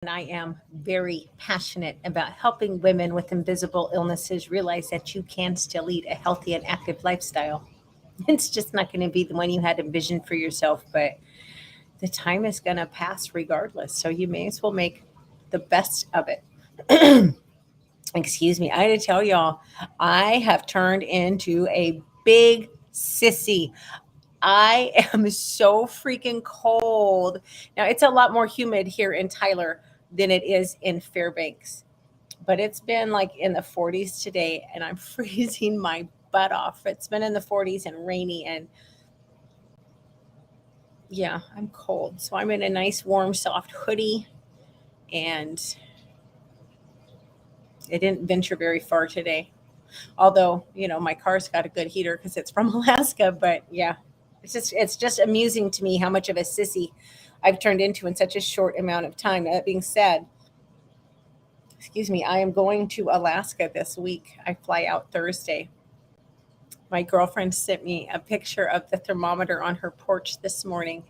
and I am very passionate about helping women with invisible illnesses realize that you can still lead a healthy and active lifestyle. It's just not going to be the one you had envisioned for yourself, but the time is going to pass regardless. So you may as well make the best of it. Excuse me. I had to tell y'all, I have turned into a big sissy. I am so freaking cold. Now, it's a lot more humid here in Tyler than it is in Fairbanks, but it's been like in the 40s today, and I'm freezing my butt off. It's been in the 40s and rainy, and yeah, I'm cold. So I'm in a nice, warm, soft hoodie, and I didn't venture very far today. Although, my car's got a good heater because it's from Alaska, but yeah, it's just amusing to me how much of a sissy I've turned into in such a short amount of time. That being said, excuse me, I am going to Alaska this week. I fly out Thursday. My girlfriend sent me a picture of the thermometer on her porch this morning,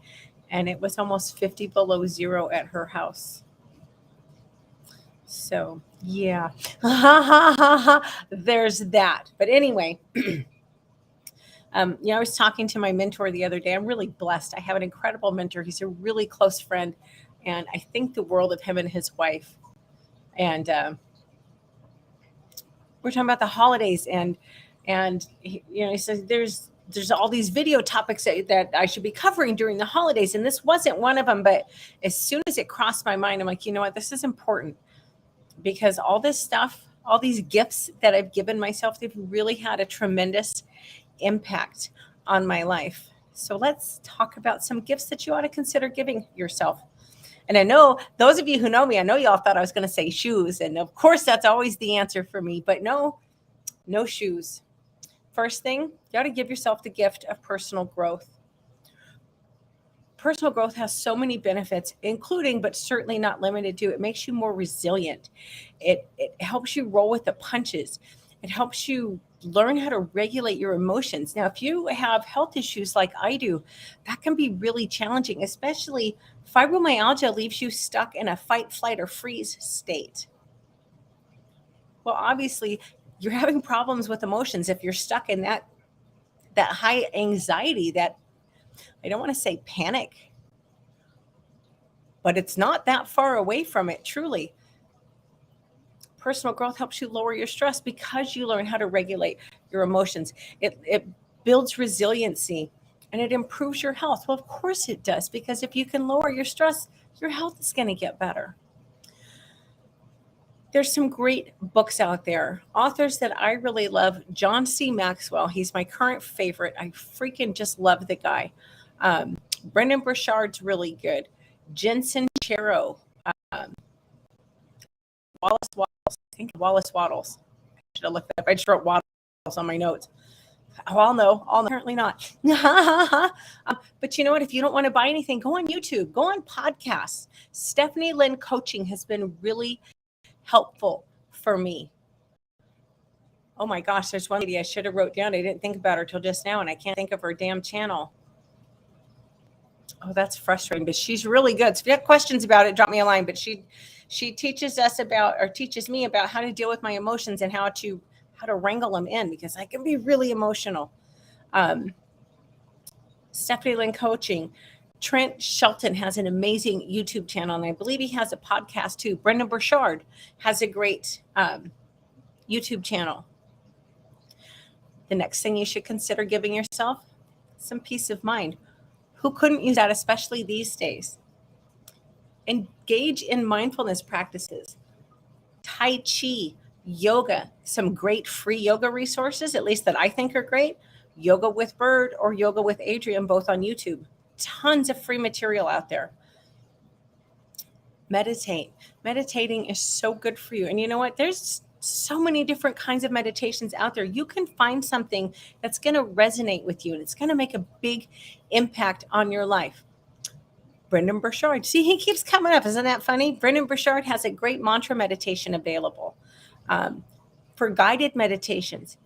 and it was almost 50 below zero at her house. So, yeah. There's that. But anyway, I was talking to my mentor the other day. I'm really blessed. I have an incredible mentor. He's a really close friend, and I think the world of him and his wife. And we're talking about the holidays, and he says there's all these video topics that I should be covering during the holidays, and this wasn't one of them. But as soon as it crossed my mind, I'm like, you know what, this is important because all this stuff, all these gifts that I've given myself, they've really had a tremendous impact on my life. So let's talk about some gifts that you ought to consider giving yourself. And I know those of you who know me, I know y'all thought I was going to say shoes. And of course, that's always the answer for me. But no, no shoes. First thing, you ought to give yourself the gift of personal growth. Personal growth has so many benefits, including, but certainly not limited to, it makes you more resilient. It helps you roll with the punches. It helps you learn how to regulate your emotions. Now, if you have health issues like I do, that can be really challenging, especially fibromyalgia leaves you stuck in a fight, flight, or freeze state. Well, obviously, you're having problems with emotions if you're stuck in that high anxiety, that I don't want to say panic, but it's not that far away from it, truly. Personal growth helps you lower your stress because you learn how to regulate your emotions. It builds resiliency and it improves your health. Well, of course it does, because if you can lower your stress, your health is going to get better. There's some great books out there. Authors that I really love, John C. Maxwell, he's my current favorite. I freaking just love the guy. Brendan Burchard's really good. Jensen Chero, um, Wallace Waddles. I think Wallace Waddles. I should have looked that up. I just wrote Waddles on my notes. Oh, I'll know. Apparently not. But you know what? If you don't want to buy anything, go on YouTube, go on podcasts. Stephanie Lynn Coaching has been really helpful for me. Oh my gosh, there's one lady I should have wrote down. I didn't think about her till just now, and I can't think of her damn channel. Oh, that's frustrating, but she's really good. So if you have questions about it, drop me a line. But she teaches us about, or teaches me about, how to deal with my emotions and how to wrangle them in, because I can be really emotional. Um, Stephanie Lynn Coaching. Trent Shelton has an amazing YouTube channel, and I believe he has a podcast too. Brendan Burchard has a great YouTube channel. The next thing you should consider giving yourself, some peace of mind. Who couldn't use that, especially these days? Engage in mindfulness practices, Tai Chi, yoga, some great free yoga resources, at least that I think are great. Yoga with Bird or Yoga with Adriene, both on YouTube. Tons of free material out there. Meditate. Meditating is so good for you. And you know what? There's so many different kinds of meditations out there. You can find something that's going to resonate with you and it's going to make a big impact on your life. Brendan Burchard. See, he keeps coming up. Isn't that funny? Brendan Burchard has a great mantra meditation available for guided meditations.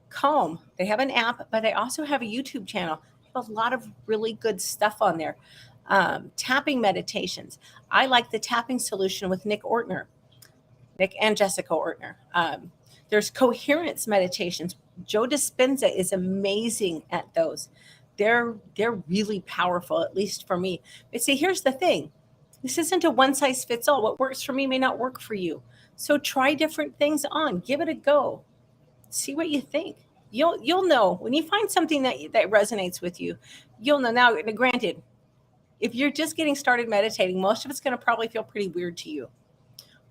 Calm. They have an app, but they also have a YouTube channel. A lot of really good stuff on there. Tapping meditations. I like the tapping solution with Nick and Jessica Ortner. There's coherence meditations. Joe Dispenza is amazing at those. They're really powerful, at least for me. But see, here's the thing. This isn't a one size fits all. What works for me may not work for you. So try different things on. Give it a go. See what you think. You'll know when you find something that resonates with you. You'll know. Now, granted, if you're just getting started meditating, most of it's going to probably feel pretty weird to you.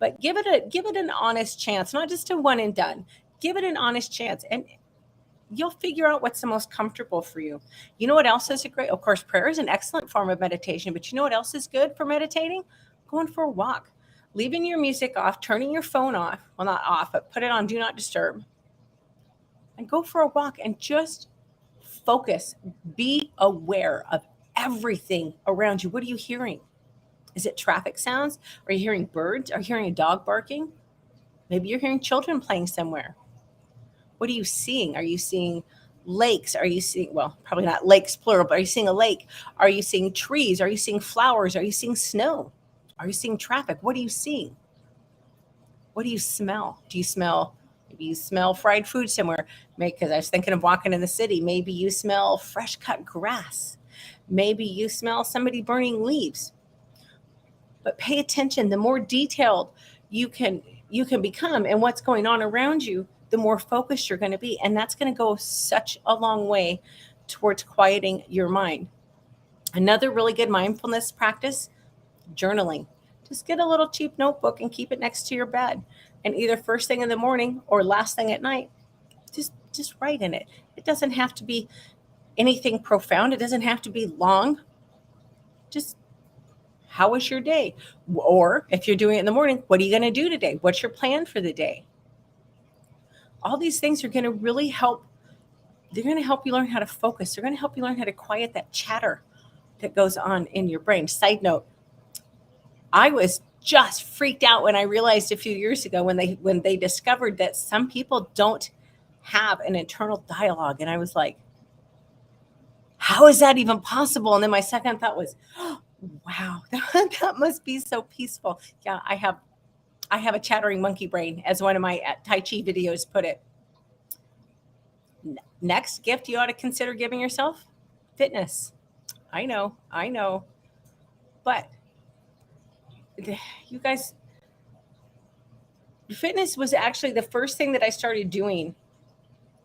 But give it an honest chance, not just a one and done. Give it an honest chance, and you'll figure out what's the most comfortable for you. You know what else is a great? Of course, prayer is an excellent form of meditation, but you know what else is good for meditating? Going for a walk, leaving your music off, turning your phone off. Well, not off, but put it on do not disturb, and go for a walk and just focus. Be aware of everything around you. What are you hearing? Is it traffic sounds? Are you hearing birds? Are you hearing a dog barking? Maybe you're hearing children playing somewhere. What are you seeing? Are you seeing lakes? Are you seeing, well, probably not lakes plural, but are you seeing a lake? Are you seeing trees? Are you seeing flowers? Are you seeing snow? Are you seeing traffic? What are you seeing? What do you smell? Maybe you smell fried food somewhere. Because I was thinking of walking in the city. Maybe you smell fresh cut grass. Maybe you smell somebody burning leaves. But pay attention. The more detailed you can become and what's going on around you, the more focused you're going to be. And that's going to go such a long way towards quieting your mind. Another really good mindfulness practice, journaling. Just get a little cheap notebook and keep it next to your bed. And either first thing in the morning or last thing at night, just write in it. It doesn't have to be anything profound. It doesn't have to be long. Just, how was your day? Or if you're doing it in the morning, what are you going to do today? What's your plan for the day? All these things are going to really help. They're going to help you learn how to focus. They're going to help you learn how to quiet that chatter that goes on in your brain. Side note, I was just freaked out when I realized a few years ago when they discovered that some people don't have an internal dialogue. And I was like, how is that even possible? And then my second thought was, oh, wow, that must be so peaceful. Yeah, I have a chattering monkey brain, as one of my Tai Chi videos put it. Next gift you ought to consider giving yourself, fitness. I know. But you guys, fitness was actually the first thing that I started doing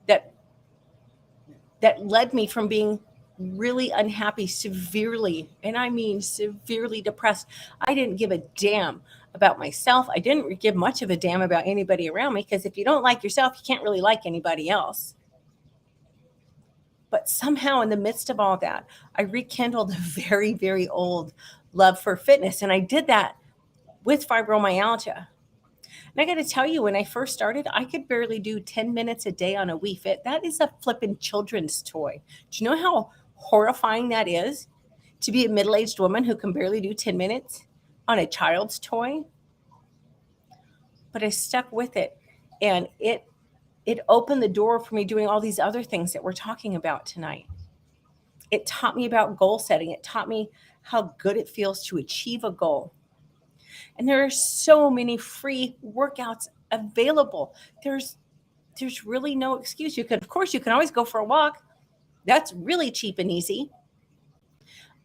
that led me from being really unhappy, severely, and I mean severely depressed. I didn't give a damn about myself. I didn't give much of a damn about anybody around me, because if you don't like yourself, you can't really like anybody else. But somehow in the midst of all that, I rekindled a very, very old love for fitness. And I did that with fibromyalgia. And I got to tell you, when I first started, I could barely do 10 minutes a day on a Wii Fit. That is a flippin' children's toy. Do you know how horrifying that is, to be a middle-aged woman who can barely do 10 minutes on a child's toy? But I stuck with it, and it opened the door for me doing all these other things that we're talking about tonight. It taught me about goal setting. It taught me how good it feels to achieve a goal. And there are so many free workouts available. There's really no excuse. You can always go for a walk. That's really cheap and easy.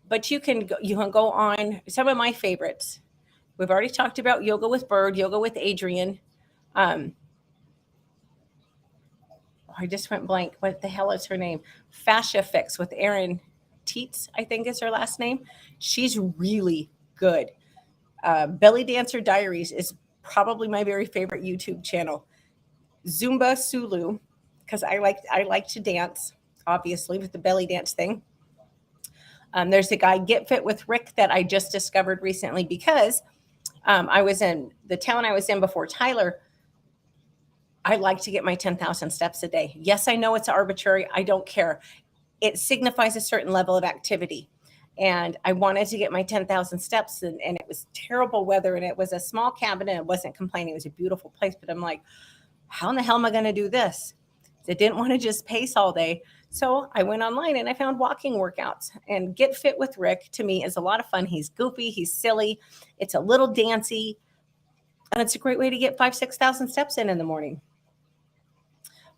But you can go on some of my favorites. We've already talked about yoga with Bird, yoga with Adriene. I just went blank. What the hell is her name? Fascia Fix with Erin Teets, I think is her last name. She's really good. Belly Dancer Diaries is probably my very favorite YouTube channel. Zumba Sulu, because I like to dance, obviously, with the belly dance thing. There's a guy, Get Fit with Rick, that I just discovered recently, because I was in the town I was in before Tyler. I like to get my 10,000 steps a day. Yes, I know it's arbitrary. I don't care. It signifies a certain level of activity. And I wanted to get my 10,000 steps, and it was terrible weather, and it was a small cabin, and it wasn't complaining. It was a beautiful place, but I'm like, how in the hell am I going to do this? I didn't want to just pace all day. So I went online and I found walking workouts, and Get Fit with Rick to me is a lot of fun. He's goofy, he's silly, it's a little dancey, and it's a great way to get 6,000 steps in the morning.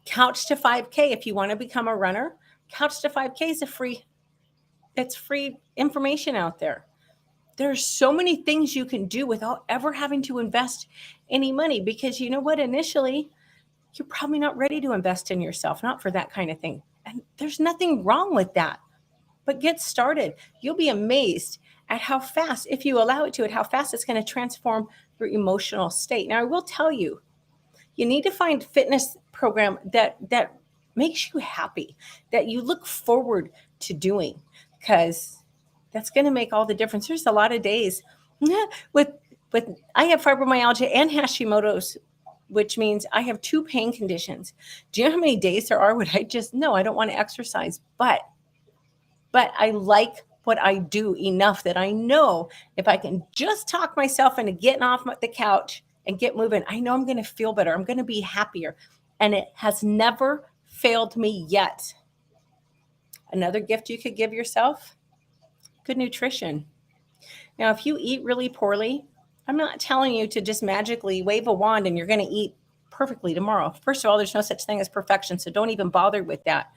Couch to 5K, if you want to become a runner, Couch to 5K is it's free information out there. There's so many things you can do without ever having to invest any money, because you know what? Initially, you're probably not ready to invest in yourself, not for that kind of thing. And there's nothing wrong with that. But get started. You'll be amazed at how fast, if you allow it to, how fast it's going to transform your emotional state. Now, I will tell you, you need to find fitness program that makes you happy, that you look forward to doing, because that's going to make all the difference. There's a lot of days with I have fibromyalgia and Hashimoto's, which means I have 2 pain conditions. Do you know how many days there are when I just, no, I don't want to exercise, but I like what I do enough that I know if I can just talk myself into getting off the couch and get moving, I know I'm going to feel better. I'm going to be happier. And it has never failed me yet. Another gift you could give yourself, good nutrition. Now, if you eat really poorly, I'm not telling you to just magically wave a wand and you're going to eat perfectly tomorrow. First of all, there's no such thing as perfection, so don't even bother with that.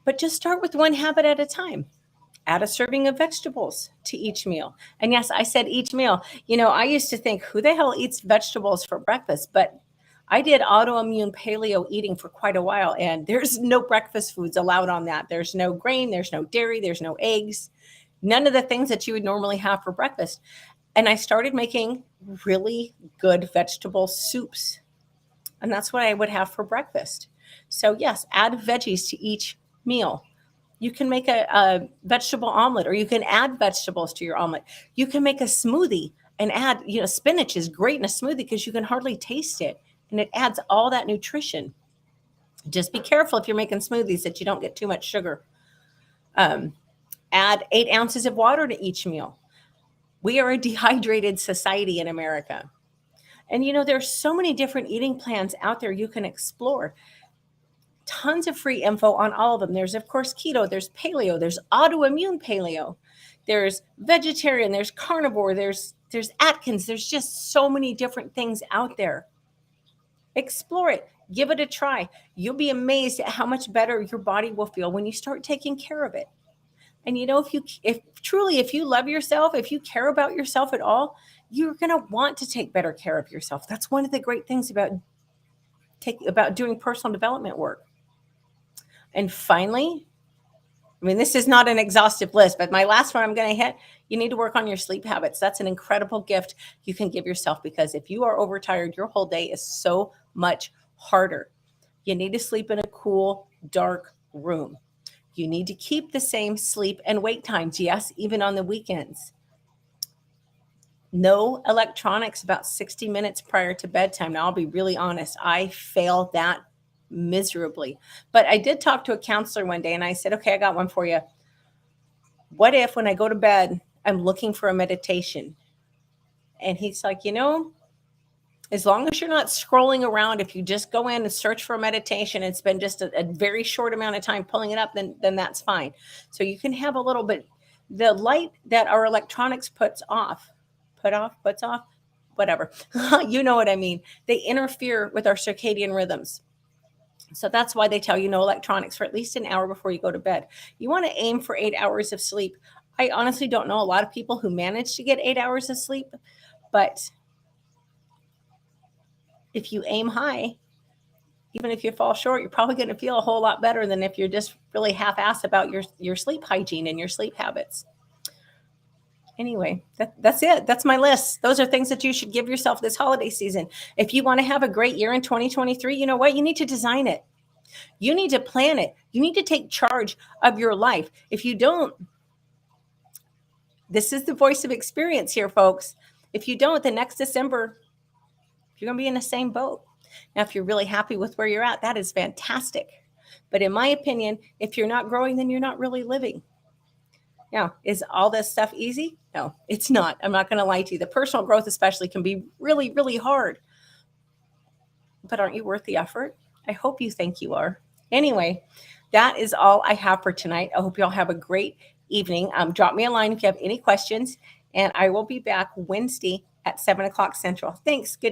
But just start with one habit at a time. Add a serving of vegetables to each meal. And yes, I said each meal. You know, I used to think, who the hell eats vegetables for breakfast? But I did autoimmune paleo eating for quite a while, and there's no breakfast foods allowed on that. There's no grain, there's no dairy, there's no eggs, none of the things that you would normally have for breakfast. And I started making really good vegetable soups. And that's what I would have for breakfast. So yes, add veggies to each meal. You can make a vegetable omelet, or you can add vegetables to your omelet. You can make a smoothie and add, spinach is great in a smoothie because you can hardly taste it, and it adds all that nutrition. Just be careful if you're making smoothies that you don't get too much sugar. Add 8 ounces of water to each meal. We are a dehydrated society in America. And there's so many different eating plans out there you can explore. Tons of free info on all of them. There's, of course, keto, there's paleo, there's autoimmune paleo, there's vegetarian, there's carnivore, there's Atkins. There's just so many different things out there. Explore it. Give it a try. You'll be amazed at how much better your body will feel when you start taking care of it. And if you love yourself, if you care about yourself at all, you're going to want to take better care of yourself. That's one of the great things about doing personal development work. And finally, this is not an exhaustive list, but my last one I'm going to hit, you need to work on your sleep habits. That's an incredible gift you can give yourself, because if you are overtired, your whole day is so much harder. You need to sleep in a cool, dark room. You need to keep the same sleep and wake times. Yes, even on the weekends. No electronics about 60 minutes prior to bedtime. Now, I'll be really honest. I failed that miserably. But I did talk to a counselor one day, and I said, okay, I got one for you. What if when I go to bed, I'm looking for a meditation? And he's like, as long as you're not scrolling around, if you just go in and search for a meditation and spend just a very short amount of time pulling it up, then that's fine. So you can have a little bit, the light that our electronics puts off, whatever. You know what I mean? They interfere with our circadian rhythms. So that's why they tell you no electronics for at least an hour before you go to bed. You want to aim for 8 hours of sleep. I honestly don't know a lot of people who manage to get 8 hours of sleep, but if you aim high, even if you fall short, you're probably going to feel a whole lot better than if you're just really half-assed about your sleep hygiene and your sleep habits. Anyway, that's it. That's my list. Those are things that you should give yourself this holiday season. If you want to have a great year in 2023, you know what? You need to design it. You need to plan it. You need to take charge of your life. If you don't, this is the voice of experience here, folks. If you don't, the next December, you're going to be in the same boat. Now, if you're really happy with where you're at, that is fantastic. But in my opinion, if you're not growing, then you're not really living. Now, is all this stuff easy? No, it's not. I'm not going to lie to you. The personal growth especially can be really, really hard. But aren't you worth the effort? I hope you think you are. Anyway, that is all I have for tonight. I hope y'all have a great evening. Drop me a line if you have any questions, and I will be back Wednesday at 7 o'clock Central. Thanks. Good